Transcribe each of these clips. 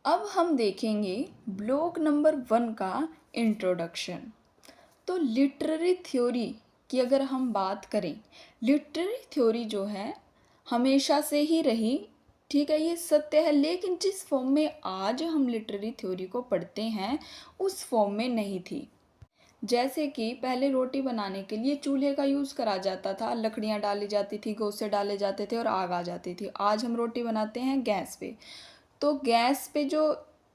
अब हम देखेंगे ब्लॉक नंबर 1 का इंट्रोडक्शन। तो लिटरेरी थ्योरी की अगर हम बात करें, लिटरेरी थ्योरी जो है हमेशा से ही रही, ठीक है, ये सत्य है, लेकिन जिस फॉर्म में आज हम लिटरेरी थ्योरी को पढ़ते हैं उस फॉर्म में नहीं थी। जैसे कि पहले रोटी बनाने के लिए चूल्हे का यूज़ करा जाता था, लकड़ियाँ डाली जाती थी, गोसे डाले जाते थे और आग आ जाती थी। आज हम रोटी बनाते हैं गैस पे। तो गैस पे जो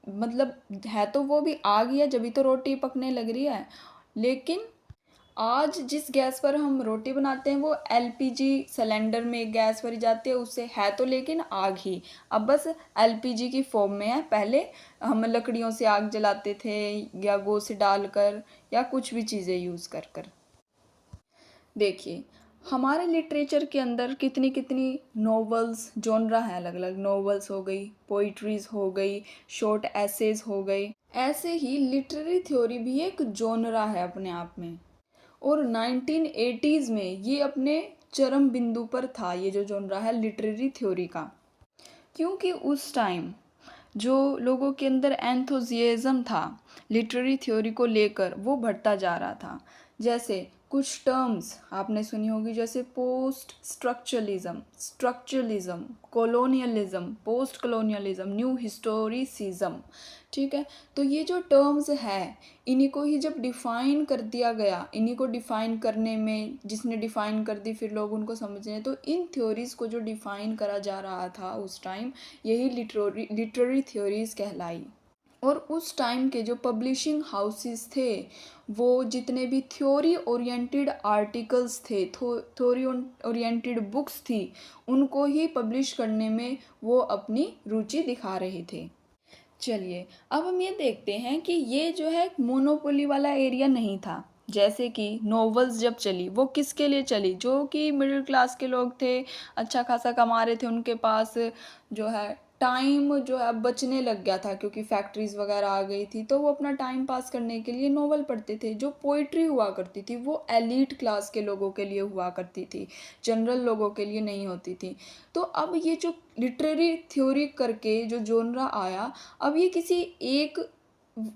मतलब है तो वो भी आग ही है, जब भी तो रोटी पकने लग रही है। लेकिन आज जिस गैस पर हम रोटी बनाते हैं वो एलपीजी सिलेंडर में गैस भरी जाती है, उससे है तो लेकिन आग ही, अब बस एलपीजी की फॉर्म में है। पहले हम लकड़ियों से आग जलाते थे या गो से डालकर या कुछ भी चीज़ें यूज़ कर कर। देखिए, हमारे लिटरेचर के अंदर कितनी कितनी नॉवेल्स जोनरा है, अलग अलग नॉवेल्स हो गई, पोइट्रीज हो गई, शॉर्ट एसेज हो गई। ऐसे ही लिटरेरी थ्योरी भी एक जोनरा है अपने आप में। और 1980s में ये अपने चरम बिंदु पर था, ये जो जोनरा है लिटरेरी थ्योरी का, क्योंकि उस टाइम जो लोगों के अंदर एंथुजियाज्म था लिटरेरी थ्योरी को लेकर वो बढ़ता जा रहा था। जैसे कुछ टर्म्स आपने सुनी होगी, जैसे post structuralism, structuralism, colonialism, post colonialism, new historicism, ठीक है। तो ये जो टर्म्स है इन्हीं को ही जब डिफ़ाइन कर दिया गया, इन्हीं को डिफ़ाइन करने में जिसने डिफ़ाइन कर दी फिर लोग उनको समझने, तो इन थ्योरीज़ को जो डिफ़ाइन करा जा रहा था उस टाइम, यही लिटरेरी थ्योरीज़ कहलाई। और उस टाइम के जो पब्लिशिंग हाउसेस थे वो जितने भी थ्योरी ओरिएंटेड आर्टिकल्स थे, थ्योरी ओरिएंटेड बुक्स थी, उनको ही पब्लिश करने में वो अपनी रुचि दिखा रहे थे। चलिए, अब हम ये देखते हैं कि ये जो है मोनोपोली वाला एरिया नहीं था। जैसे कि नॉवेल्स जब चली वो किसके लिए चली, जो कि मिडिल क्लास के लोग थे, अच्छा खासा कमा रहे थे, उनके पास जो है टाइम जो है अब बचने लग गया था क्योंकि फैक्ट्रीज वगैरह आ गई थी, तो वो अपना टाइम पास करने के लिए नॉवल पढ़ते थे। जो पोइट्री हुआ करती थी वो एलीट क्लास के लोगों के लिए हुआ करती थी, जनरल लोगों के लिए नहीं होती थी। तो अब ये जो लिटरेरी थ्योरी करके जो जोनरा आया, अब ये किसी एक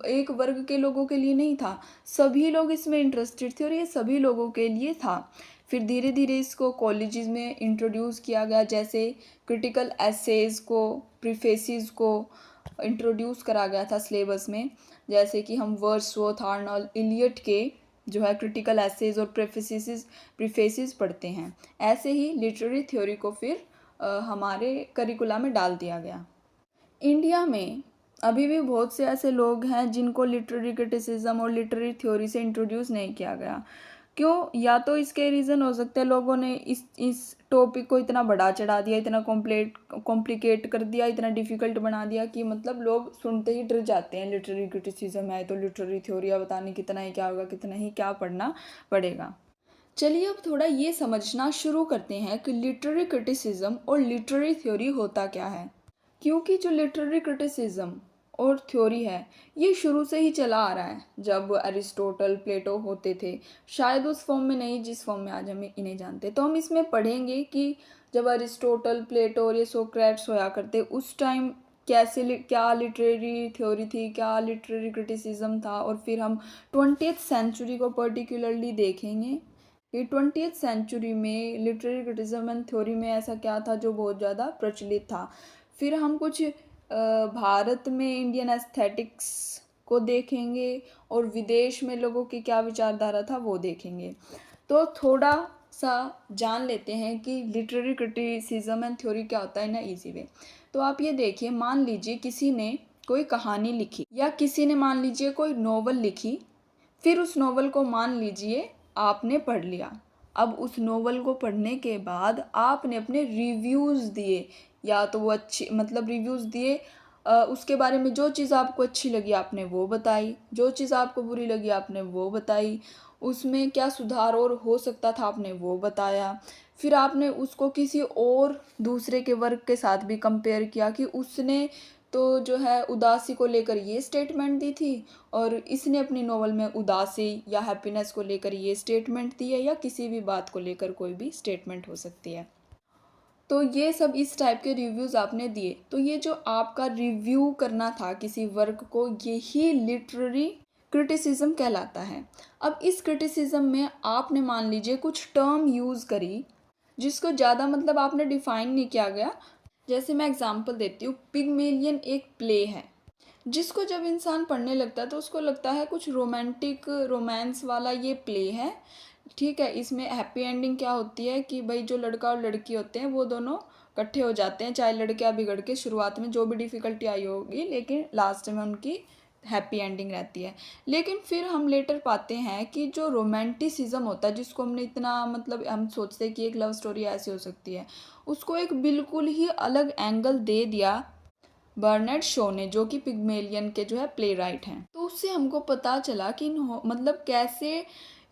एक वर्ग के लोगों के लिए नहीं था, सभी लोग इसमें इंटरेस्टेड थे और ये सभी लोगों के लिए था। फिर धीरे धीरे इसको कॉलेजेस में इंट्रोड्यूस किया गया, जैसे क्रिटिकल एसेज को, प्रीफेसिस को इंट्रोड्यूस करा गया था सिलेबस में। जैसे कि हम वर्ड्सवर्थ, आर्नल्ड इलियट के जो है क्रिटिकल एसेज और प्रीफेसिस पढ़ते हैं। ऐसे ही लिटरेरी थ्योरी को फिर हमारे करिकुला में डाल दिया गया। इंडिया में अभी भी बहुत से ऐसे लोग हैं जिनको लिटरेरी क्रिटिसिज्म और लिटरेरी थ्योरी से इंट्रोड्यूस नहीं किया गया। क्यों? या तो इसके रीज़न हो सकते हैं लोगों ने इस टॉपिक को इतना बढ़ा चढ़ा दिया, इतना कॉम्प्लिकेट कर दिया, इतना डिफ़िकल्ट बना दिया कि मतलब लोग सुनते ही डर जाते हैं। लिटरेरी क्रिटिसिज्म है तो लिटरेरी थ्योरी बताने कितना ही क्या होगा, कितना ही क्या पढ़ना पड़ेगा। चलिए अब थोड़ा ये समझना शुरू करते हैं कि लिटरेरी क्रिटिसिज्म और लिटरेरी थ्योरी होता क्या है। क्योंकि जो लिटरेरी क्रिटिसिज्म और थ्योरी है ये शुरू से ही चला आ रहा है। जब अरिस्टोटल, प्लेटो होते थे, शायद उस फॉर्म में नहीं जिस फॉर्म में आज हम इन्हें जानते, तो हम इसमें पढ़ेंगे कि जब अरिस्टोटल, प्लेटो और ये सोक्रेट्स होया करते उस टाइम क्या लिटरेरी थ्योरी थी, क्या लिटरेरी क्रिटिसिज्म था। और फिर हम 20th सेंचुरी को पर्टिकुलरली देखेंगे कि 20th सेंचुरी में लिटरेरी क्रिटिसिज्म एंड थ्योरी में ऐसा क्या था जो बहुत ज़्यादा प्रचलित था। फिर हम कुछ भारत में इंडियन एस्थेटिक्स को देखेंगे और विदेश में लोगों की क्या विचारधारा था वो देखेंगे। तो थोड़ा सा जान लेते हैं कि लिटरेरी क्रिटिसिज्म एंड थ्योरी क्या होता है ना इजी वे। तो आप ये देखिए, मान लीजिए किसी ने कोई कहानी लिखी या किसी ने मान लीजिए कोई नॉवल लिखी, फिर उस नॉवल को मान लीजिए आपने पढ़ लिया। अब उस नॉवल को पढ़ने के बाद आपने अपने रिव्यूज़ दिए, या तो वो अच्छी मतलब रिव्यूज़ दिए, उसके बारे में जो चीज़ आपको अच्छी लगी आपने वो बताई, जो चीज़ आपको बुरी लगी आपने वो बताई, उसमें क्या सुधार और हो सकता था आपने वो बताया। फिर आपने उसको किसी और दूसरे के वर्क के साथ भी कंपेयर किया कि उसने तो जो है उदासी को लेकर ये स्टेटमेंट दी थी और इसने अपनी नॉवल में उदासी या हैप्पीनेस को लेकर ये स्टेटमेंट दी है, या किसी भी बात को लेकर कोई भी स्टेटमेंट हो सकती है। तो ये सब इस टाइप के रिव्यूज़ आपने दिए, तो ये जो आपका रिव्यू करना था किसी वर्क को, यही लिटरेरी क्रिटिसिज्म कहलाता है। अब इस क्रिटिसिज्म में आपने मान लीजिए कुछ टर्म यूज़ करी जिसको ज़्यादा मतलब आपने डिफाइन नहीं किया गया। जैसे मैं एग्जांपल देती हूँ, पिग्मेलियन एक प्ले है जिसको जब इंसान पढ़ने लगता है तो उसको लगता है कुछ रोमांटिक रोमांस वाला ये प्ले है, ठीक है। इसमें हैप्पी एंडिंग क्या होती है कि भाई जो लड़का और लड़की होते हैं वो दोनों इकट्ठे हो जाते हैं, चाहे लड़कियां बिगड़ के शुरुआत में जो भी डिफ़िकल्टी आई होगी, लेकिन लास्ट में उनकी हैप्पी एंडिंग रहती है। लेकिन फिर हम लेटर पाते हैं कि जो रोमांटिसिज्म होता है, जिसको हमने इतना मतलब हम सोचते हैं कि एक लव स्टोरी ऐसी हो सकती है, उसको एक बिल्कुल ही अलग एंगल दे दिया बर्नार्ड शॉ ने, जो कि पिग्मेलियन के जो है प्ले राइट हैं। तो उससे हमको पता चला कि मतलब कैसे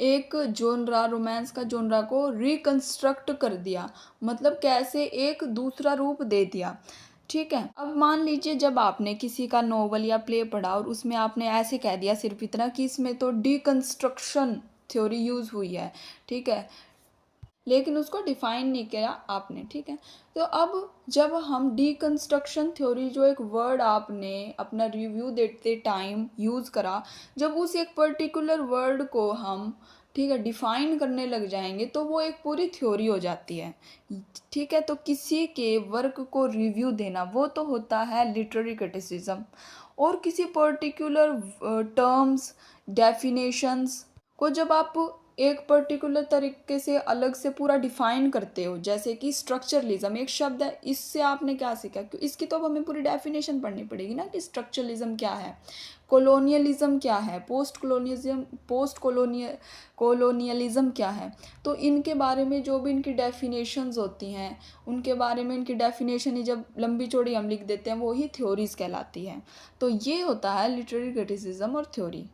एक जोनरा, रोमांस का जोनरा को रिकंस्ट्रक्ट कर दिया, मतलब कैसे एक दूसरा रूप दे दिया, ठीक है। अब मान लीजिए जब आपने किसी का नोवेल या प्ले पढ़ा और उसमें आपने ऐसे कह दिया सिर्फ इतना कि इसमें तो डिकंस्ट्रक्शन थ्योरी यूज़ हुई है, ठीक है, लेकिन उसको डिफाइन नहीं किया आपने, ठीक है। तो अब जब हम डिकंस्ट्रक्शन थ्योरी, जो एक वर्ड आपने अपना रिव्यू देते टाइम यूज़ करा, जब उस एक पर्टिकुलर वर्ड को हम, ठीक है, डिफाइन करने लग जाएंगे तो वो एक पूरी थ्योरी हो जाती है, ठीक है। तो किसी के वर्क को रिव्यू देना वो तो होता है लिटरेरी क्रिटिसिज्म, और किसी पर्टिकुलर टर्म्स, डेफिनेशंस को जब आप एक पर्टिकुलर तरीके से अलग से पूरा डिफाइन करते हो, जैसे कि स्ट्रक्चरलिज्म एक शब्द है, इससे आपने क्या सीखा, क्यों इसकी तो अब हमें पूरी डेफिनेशन पढ़नी पड़ेगी ना कि स्ट्रक्चरलिज्म क्या है, कॉलोनियलिज्म क्या है, कॉलोनियलिज्म क्या है। तो इनके बारे में जो भी इनकी डेफिनेशंस होती हैं, उनके बारे में इनकी डेफिनेशन ही जब लंबी चौड़ी हम लिख देते हैं, वो ही थ्योरीज कहलाती है। तो ये होता है लिटरेरी क्रिटिसिज्म और थ्योरी।